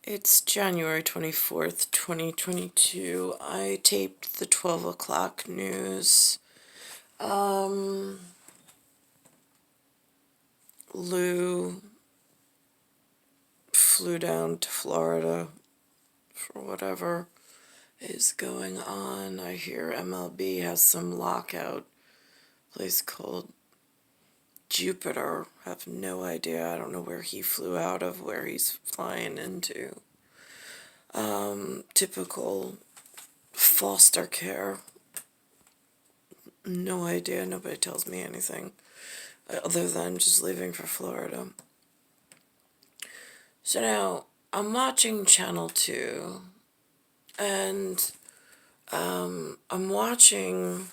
It's January 24th, 2022. I taped the 12 o'clock news. Lou flew down to Florida for whatever is going on. I hear MLB has some lockout. Place called Jupiter. I have no idea. I don't know where he flew out of, where he's flying into. Typical foster care. No idea. Nobody tells me anything other than just leaving for Florida. So now I'm watching Channel 2, and I'm watching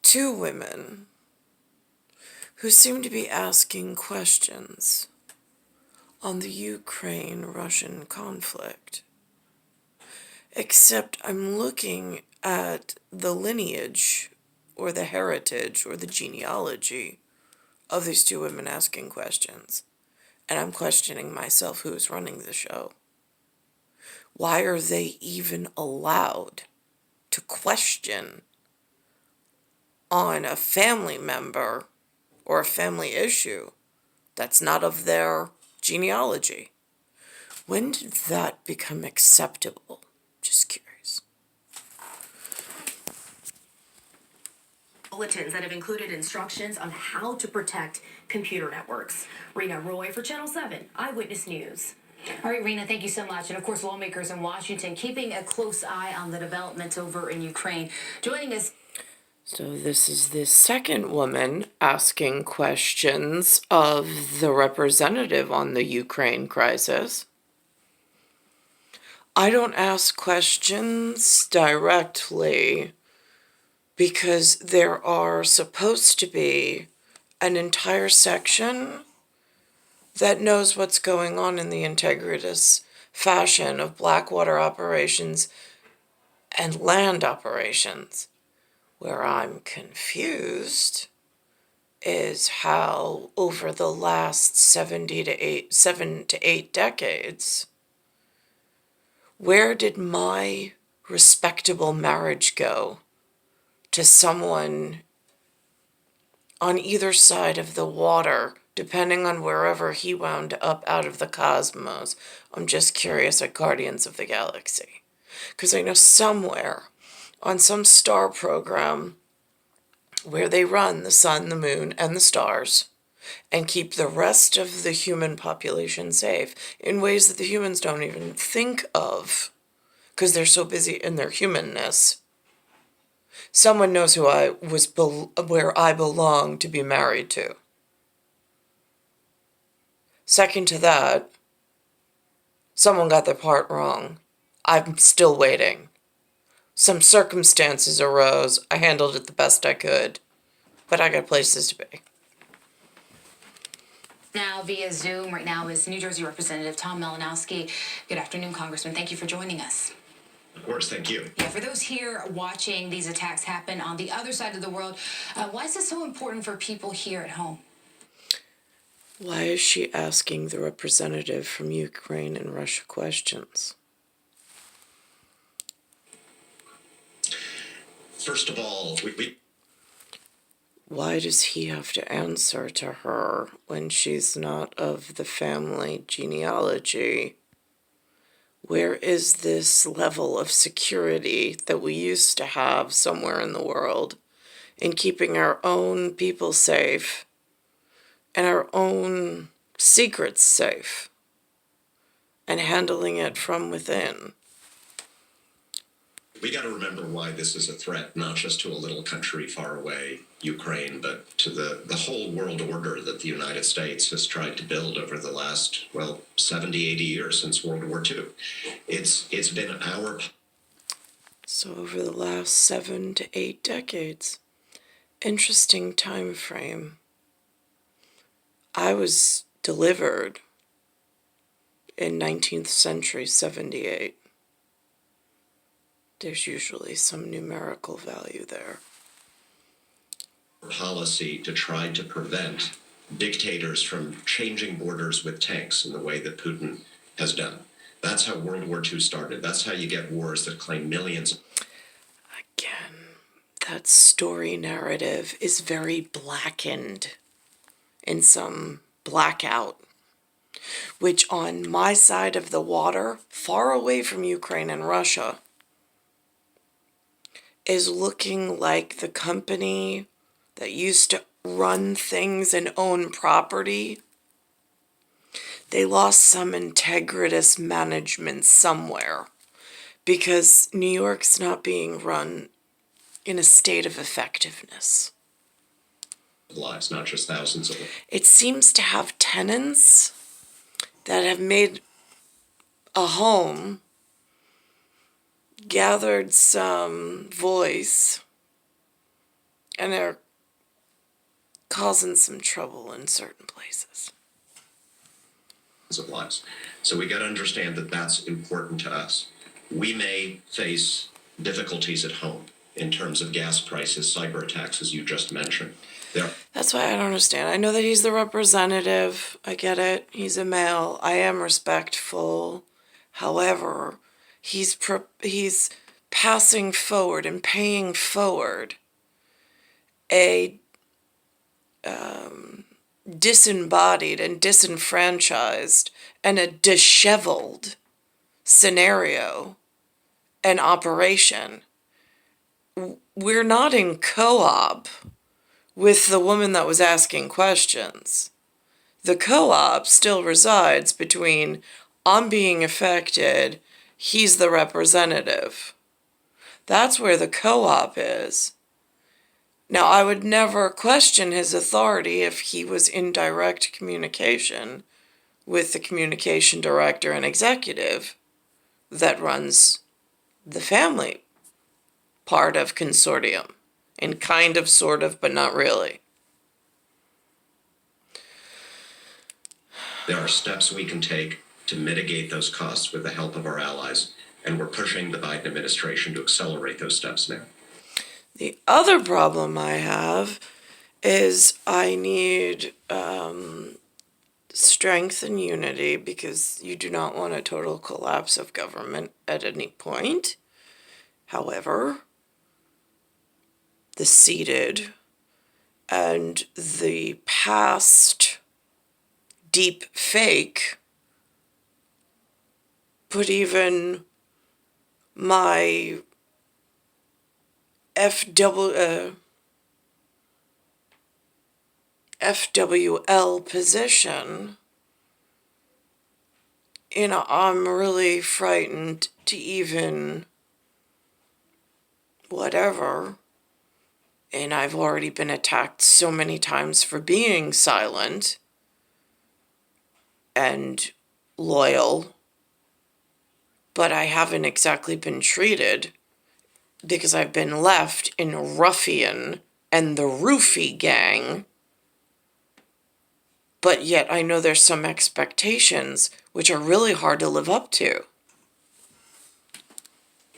two women who seem to be asking questions on the Ukraine-Russian conflict. Except I'm looking at the lineage or the heritage or the genealogy of these two women asking questions. And I'm questioning myself, who's running the show. Why are they even allowed to question on a family member or a family issue that's not of their genealogy? When did that become acceptable? Just curious. Bulletins that have included instructions on how to protect computer networks. Rena Roy for Channel 7 Eyewitness News. All right, Rena, thank you so much. And of course, lawmakers in Washington keeping a close eye on the developments over in Ukraine. Joining us. So this is the second woman asking questions of the representative on the Ukraine crisis. I don't ask questions directly because there are supposed to be an entire section that knows what's going on in the integritous fashion of Blackwater operations and land operations. Where I'm confused is how over the last 7 to 8 decades, where did my respectable marriage go to someone on either side of the water, depending on wherever he wound up out of the cosmos? I'm just curious at Guardians of the Galaxy. Because I know somewhere on some star program where they run the sun, the moon, and the stars and keep the rest of the human population safe in ways that the humans don't even think of because they're so busy in their humanness. Someone knows who I was, where I belong to be married to. Second to that, someone got their part wrong. I'm still waiting. Some circumstances arose. I handled it the best I could. But I got places to be. Now via Zoom right now is New Jersey Representative Tom Malinowski. Good afternoon, Congressman. Thank you for joining us. Of course, thank you. Yeah, for those here watching these attacks happen on the other side of the world, why is this so important for people here at home? Why is she asking the representative from Ukraine and Russia questions? First of all, Why does he have to answer to her when she's not of the family genealogy? Where is this level of security that we used to have somewhere in the world in keeping our own people safe and our own secrets safe and handling it from within? we got to remember why this is a threat, not just to a little country far away, Ukraine, but to the whole world order that the United States has tried to build over the last, 70, 80 years since World War II. It's been our... So over the last 7 to 8 decades. Interesting time frame. I was delivered in 19th century 78. There's usually some numerical value there. Policy to try to prevent dictators from changing borders with tanks in the way that Putin has done. That's how World War II started. That's how you get wars that claim millions. Again, that story narrative is very blackened in some blackout, which on my side of the water, far away from Ukraine and Russia, is looking like the company that used to run things and own property. They lost some integritous management somewhere because New York's not being run in a state of effectiveness. Lives, not just thousands of them. It seems to have tenants that have made a home, gathered some voice, and are causing some trouble in certain places. Of lives. So we got to understand that that's important to us. We may face difficulties at home in terms of gas prices, cyber attacks, as you just mentioned. That's why I don't understand. I know that he's the representative. I get it. He's a male. I am respectful. However, he's passing forward and paying forward a disembodied and disenfranchised and a disheveled scenario and operation. We're not in co-op with the woman that was asking questions. The co-op still resides between I'm being affected, he's the representative. That's where the co-op is. Now, I would never question his authority if he was in direct communication with the communication director and executive that runs the family part of consortium. And kind of, sort of, but not really. There are steps we can take to mitigate those costs with the help of our allies, and we're pushing the Biden administration to accelerate those steps now. The other problem I have is I need strength and unity because you do not want a total collapse of government at any point. However, the seated and the past deep fake put even my FWL position I'm really frightened to even whatever. And I've already been attacked so many times for being silent and loyal, but I haven't exactly been treated because I've been left in Ruffian and the Roofie gang. But yet I know there's some expectations which are really hard to live up to.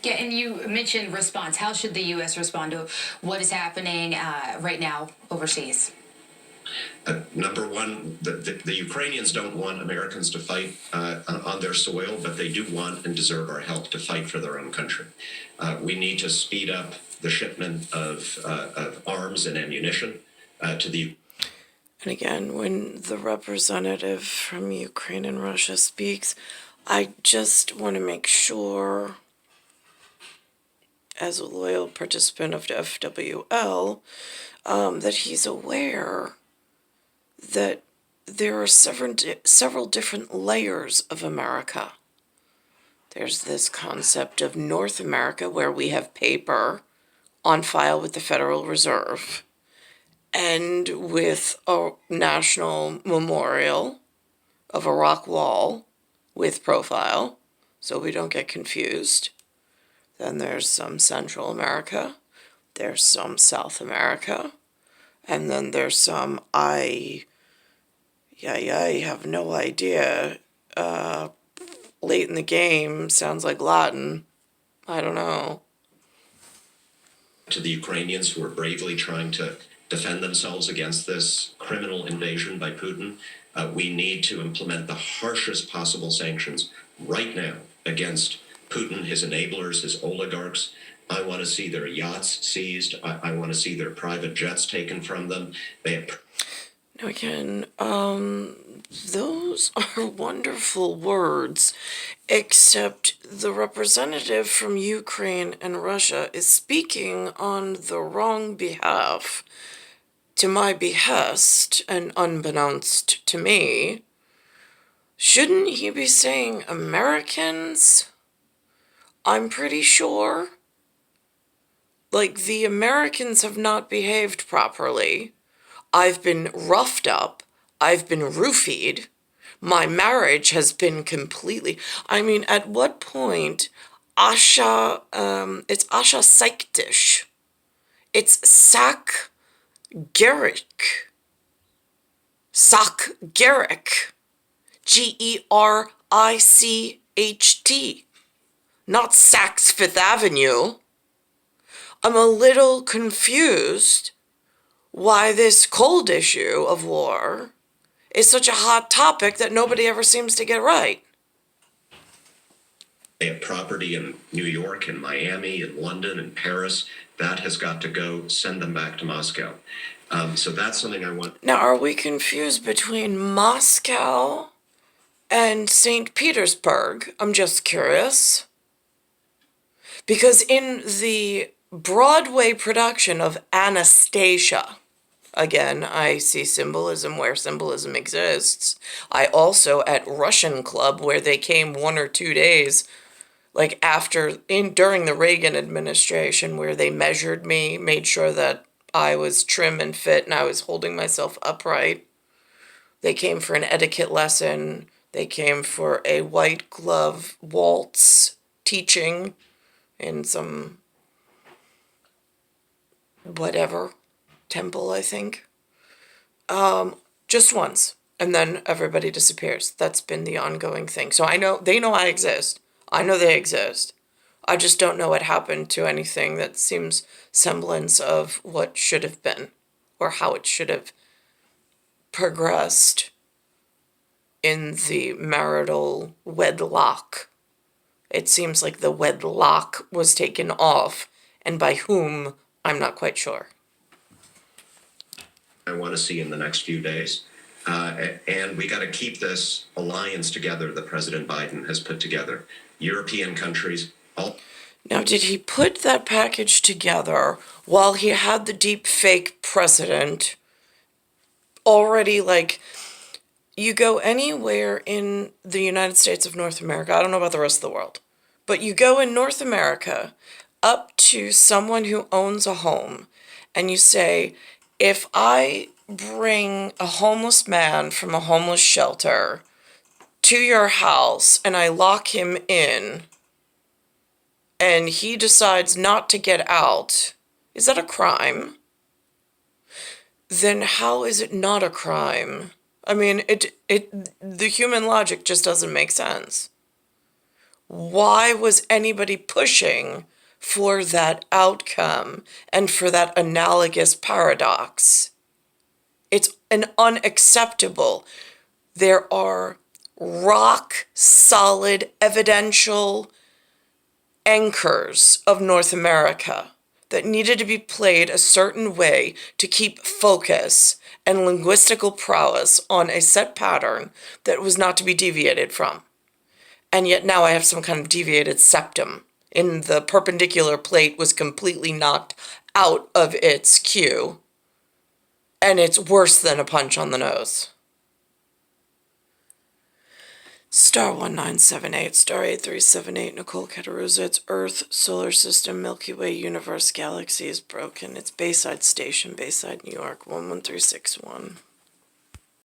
Yeah, and you mentioned response. How should the U.S. respond to what is happening right now overseas? Number one, the Ukrainians don't want Americans to fight on their soil, but they do want and deserve our help to fight for their own country. We need to speed up the shipment of arms and ammunition to the. And again, when the representative from Ukraine and Russia speaks, I just want to make sure, as a loyal participant of the FWL, that he's aware that there are several different layers of America. There's this concept of North America, where we have paper on file with the Federal Reserve and with a national memorial of a rock wall with profile, so we don't get confused. Then there's some Central America, there's some South America, and then there's some I have no idea. Late in the game sounds like Latin. I don't know. To the Ukrainians who are bravely trying to defend themselves against this criminal invasion by Putin. We need to implement the harshest possible sanctions right now against Putin, his enablers, his oligarchs. I want to see their yachts seized. I want to see their private jets taken from them. They have. Now again, those are wonderful words, except the representative from Ukraine and Russia is speaking on the wrong behalf. To my behest, and unbeknownst to me, shouldn't he be saying Americans? I'm pretty sure. Like, the Americans have not behaved properly. I've been roughed up. I've been roofied. My marriage has been completely... I mean, at what point, it's Asha Seiktish. It's Sak Gerich. Sak Gerich. G-E-R-I-C-H-T. Not Saks Fifth Avenue. I'm a little confused why this cold issue of war is such a hot topic that nobody ever seems to get right. They have property in New York, in Miami, in London, in Paris. That has got to go. Send them back to Moscow. So that's something I want. Now, are we confused between Moscow and St. Petersburg? I'm just curious. Because in the Broadway production of Anastasia, again, I see symbolism where symbolism exists. I also, at Russian Club, where they came 1 or 2 days, like during the Reagan administration, where they measured me, made sure that I was trim and fit and I was holding myself upright. They came for an etiquette lesson. They came for a white glove waltz teaching in some whatever temple, I think. Just once. And then everybody disappears. That's been the ongoing thing. So they know I exist. I know they exist. I just don't know what happened to anything that seems semblance of what should have been, or how it should have progressed in the marital wedlock. It seems like the wedlock was taken off, and by whom, I'm not quite sure. I want to see in the next few days. And we got to keep this alliance together that President Biden has put together. European countries, all. Now, did he put that package together while he had the deep fake president already, like, you go anywhere in the United States of North America, I don't know about the rest of the world, but you go in North America up to someone who owns a home and you say, if I bring a homeless man from a homeless shelter to your house and I lock him in and he decides not to get out, is that a crime? Then how is it not a crime? I mean, the human logic just doesn't make sense. Why was anybody pushing for that outcome and for that analogous paradox? It's an unacceptable. There are rock solid evidential anchors of North America that needed to be played a certain way to keep focus and linguistical prowess on a set pattern that was not to be deviated from. And yet now I have some kind of deviated septum. In the perpendicular plate was completely knocked out of its cue. And it's worse than a punch on the nose. Star 1978, Star 8378, Nicole, Cattaruzza, it's Earth, Solar System, Milky Way, Universe, Galaxy is broken. It's Bayside Station, Bayside, New York, 11361.